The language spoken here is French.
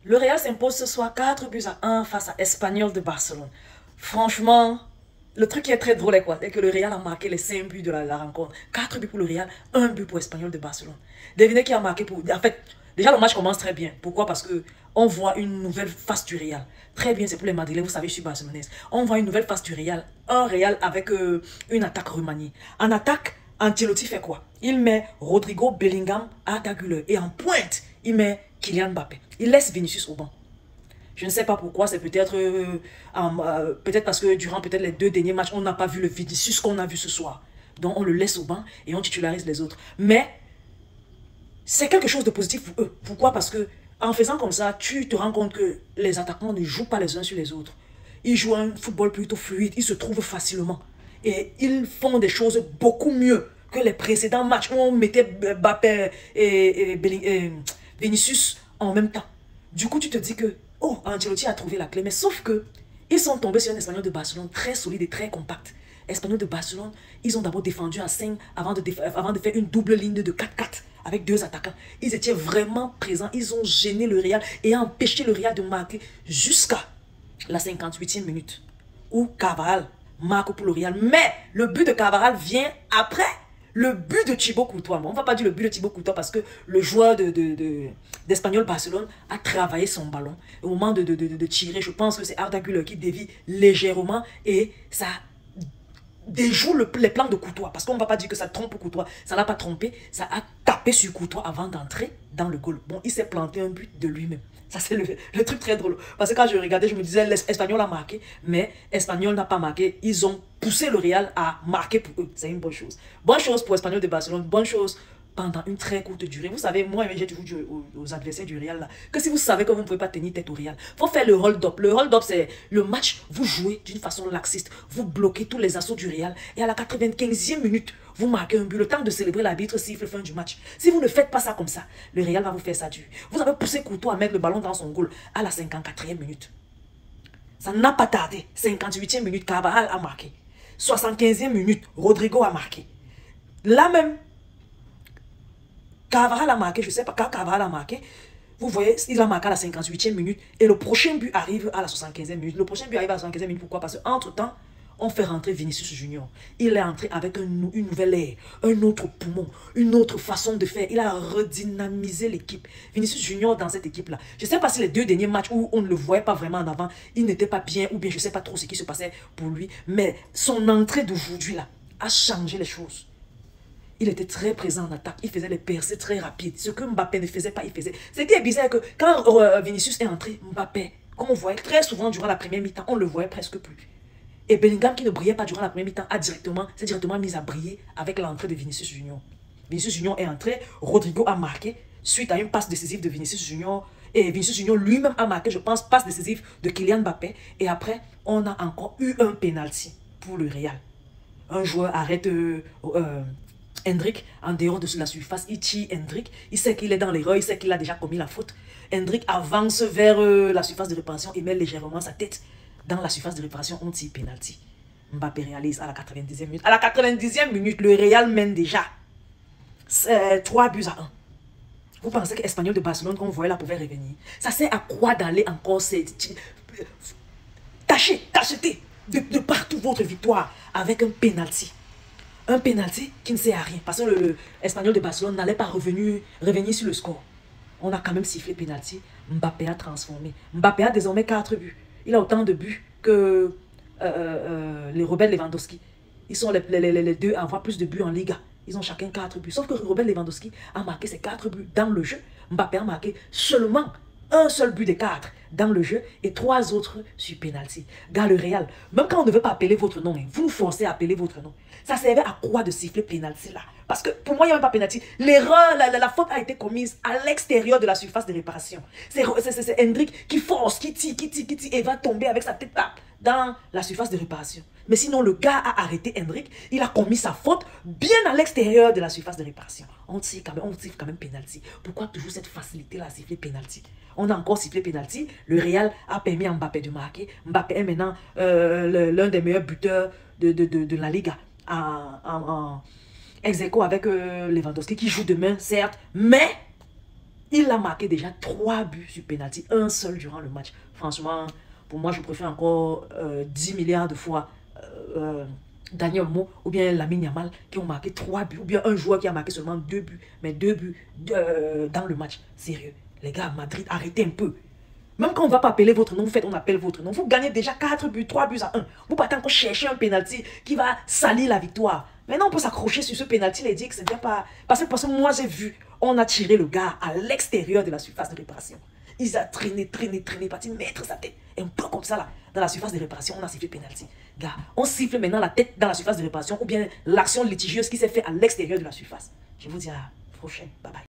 Le Real s'impose ce soir 4 buts à 1 face à Espanyol de Barcelone. Franchement, le truc qui est très drôle est quoi? C'est que le Real a marqué les 5 buts de la rencontre. 4 buts pour le Real, 1 but pour Espanyol de Barcelone. Devinez qui a marqué pour... En fait, déjà le match commence très bien. Pourquoi? Parce que on voit une nouvelle face du Real. Très bien, c'est pour les Madrilènes, vous savez, je suis barcelonaise. On voit une nouvelle face du Real. Un Real avec une attaque remaniée. En attaque, Ancelotti fait quoi? Il met Rodrigo Bellingham à Güler. Et en pointe, il met Kylian Mbappé. Il laisse Vinicius au banc. Je ne sais pas pourquoi, c'est peut-être peut-être parce que durant peut-être les 2 derniers matchs, on n'a pas vu le Vinicius qu'on a vu ce soir. Donc on le laisse au banc et on titularise les autres. Mais c'est quelque chose de positif pour eux. Pourquoi? Parce que en faisant comme ça, tu te rends compte que les attaquants ne jouent pas les uns sur les autres. Ils jouent un football plutôt fluide, ils se trouvent facilement. Et ils font des choses beaucoup mieux que les précédents matchs où on mettait Mbappé et Vinicius en même temps. Du coup, tu te dis que, oh, Ancelotti a trouvé la clé. Mais sauf que, ils sont tombés sur un Espagnol de Barcelone très solide et très compact. Espagnol de Barcelone, ils ont d'abord défendu à 5 avant de faire une double ligne de 4-4 avec 2 attaquants. Ils étaient vraiment présents. Ils ont gêné le Real et empêché le Real de marquer jusqu'à la 58e minute où Carvajal marque pour le Real. Mais le but de Carvajal vient après le but de Thibaut Courtois. On ne va pas dire le but de Thibaut Courtois parce que le joueur d'Espanyol Barcelone a travaillé son ballon. Au moment de tirer, je pense que c'est Arda Güler qui dévie légèrement et ça déjoue les plans de Courtois. Parce qu'on ne va pas dire que ça trompe Courtois. Ça n'a pas trompé. Ça a tapé sur Courtois avant d'entrer dans le goal. Bon, il s'est planté un but de lui-même. Ça, c'est le truc très drôle. Parce que quand je regardais, je me disais, l'Espagnol a marqué. Mais l'Espagnol n'a pas marqué. Ils ont poussé le Real à marquer pour eux. C'est une bonne chose. Bonne chose pour l'Espagnol de Barcelone. Bonne chose pendant une très courte durée. Vous savez, moi, j'ai toujours dit aux adversaires du Real là, que si vous savez que vous ne pouvez pas tenir tête au Real, il faut faire le hold-up. Le hold-up, c'est le match, vous jouez d'une façon laxiste. Vous bloquez tous les assauts du Real. Et à la 95e minute, vous marquez un but. Le temps de célébrer, l'arbitre siffle fin du match. Si vous ne faites pas ça comme ça, le Real va vous faire ça dur. Vous avez poussé Courtois à mettre le ballon dans son goal à la 54e minute. Ça n'a pas tardé. 58e minute, Carvajal a marqué. 75e minute, Rodrigo a marqué. Là même, Carvajal a marqué, je ne sais pas, quand Carvajal a marqué, vous voyez, il a marqué à la 58e minute et le prochain but arrive à la 75e minute. Le prochain but arrive à la 75e minute, pourquoi? Parce qu'entre-temps, on fait rentrer Vinicius Junior. Il est entré avec une nouvelle air, un autre poumon, une autre façon de faire. Il a redynamisé l'équipe. Vinicius Junior dans cette équipe-là. Je ne sais pas si les 2 derniers matchs où on ne le voyait pas vraiment en avant, il n'était pas bien ou bien je ne sais pas trop ce qui se passait pour lui. Mais son entrée d'aujourd'hui là a changé les choses. Il était très présent en attaque. Il faisait les percées très rapides. Ce que Mbappé ne faisait pas, il faisait. Ce qui est bizarre, que quand Vinicius est entré, Mbappé, comme on voyait très souvent durant la première mi-temps, on ne le voyait presque plus. Et Bellingham, qui ne brillait pas durant la première mi-temps, s'est directement mis à briller avec l'entrée de Vinicius Junior. Vinicius Junior est entré, Rodrigo a marqué, suite à une passe décisive de Vinicius Junior. Et Vinicius Junior lui-même a marqué, je pense, passe décisive de Kylian Mbappé. Et après, on a encore eu un penalty pour le Real. Un joueur arrête Hendrik en dehors de la surface. Il tire Hendrik. Il sait qu'il est dans l'erreur. Il sait qu'il a déjà commis la faute. Hendrik avance vers la surface de réparation et met légèrement sa tête dans la surface de réparation. On tire penalty. Mbappé réalise à la 90e minute. À la 90e minute, le Real mène déjà 3 buts à 1. Vous pensez que l'Espagnol de Barcelone, qu'on voyait là, pouvait revenir? Ça sert à quoi d'aller encore tacheter de partout votre victoire avec un penalty? Un penalty qui ne sert à rien. Parce que l'Espagnol de Barcelone n'allait pas revenir sur le score. On a quand même sifflé penalty. Mbappé a transformé. Mbappé a désormais 4 buts. Il a autant de buts que les Robert Lewandowski. Ils sont les deux à avoir plus de buts en Liga. Ils ont chacun 4 buts. Sauf que Robert Lewandowski a marqué ses 4 buts dans le jeu. Mbappé a marqué seulement un seul but des 4 dans le jeu et 3 autres sur penalty. Dans le Real, même quand on ne veut pas appeler votre nom, vous nous forcez à appeler votre nom. Ça servait à quoi de siffler penalty là? Parce que pour moi, il n'y a même pas penalty. L'erreur, la faute a été commise à l'extérieur de la surface de réparation. C'est Hendrik qui force, qui tire et va tomber avec sa tête là, dans la surface de réparation. Mais sinon, le gars a arrêté Hendrik. Il a commis sa faute bien à l'extérieur de la surface de réparation. On siffle quand même penalty. Pourquoi toujours cette facilité-là à siffler penalty? On a encore sifflé penalty. Le Real a permis à Mbappé de marquer. Mbappé est maintenant l'un des meilleurs buteurs de la Liga. Ex aequo avec Lewandowski qui joue demain, certes. Mais Il a marqué déjà 3 buts sur penalty, un seul durant le match. Franchement, pour moi, je préfère encore 10 milliards de fois Daniel Mo ou bien Lamine Yamal qui ont marqué 3 buts, ou bien un joueur qui a marqué seulement 2 buts, mais 2 buts dans le match. Sérieux, les gars, Madrid, arrêtez un peu. Même quand on ne va pas appeler votre nom, vous faites, on appelle votre nom. Vous gagnez déjà 4 buts, 3 buts à 1. Vous partez encore chercher un penalty qui va salir la victoire. Maintenant, on peut s'accrocher sur ce penalty et dire que c'est bien pas... Parce que moi, j'ai vu, on a tiré le gars à l'extérieur de la surface de réparation. Il a traîné, parti mettre sa tête. Un peu comme ça, là, dans la surface de réparation, on a sifflé penalty. Gars, on siffle maintenant la tête dans la surface de réparation ou bien l'action litigieuse qui s'est faite à l'extérieur de la surface. Je vous dis à la prochaine. Bye bye.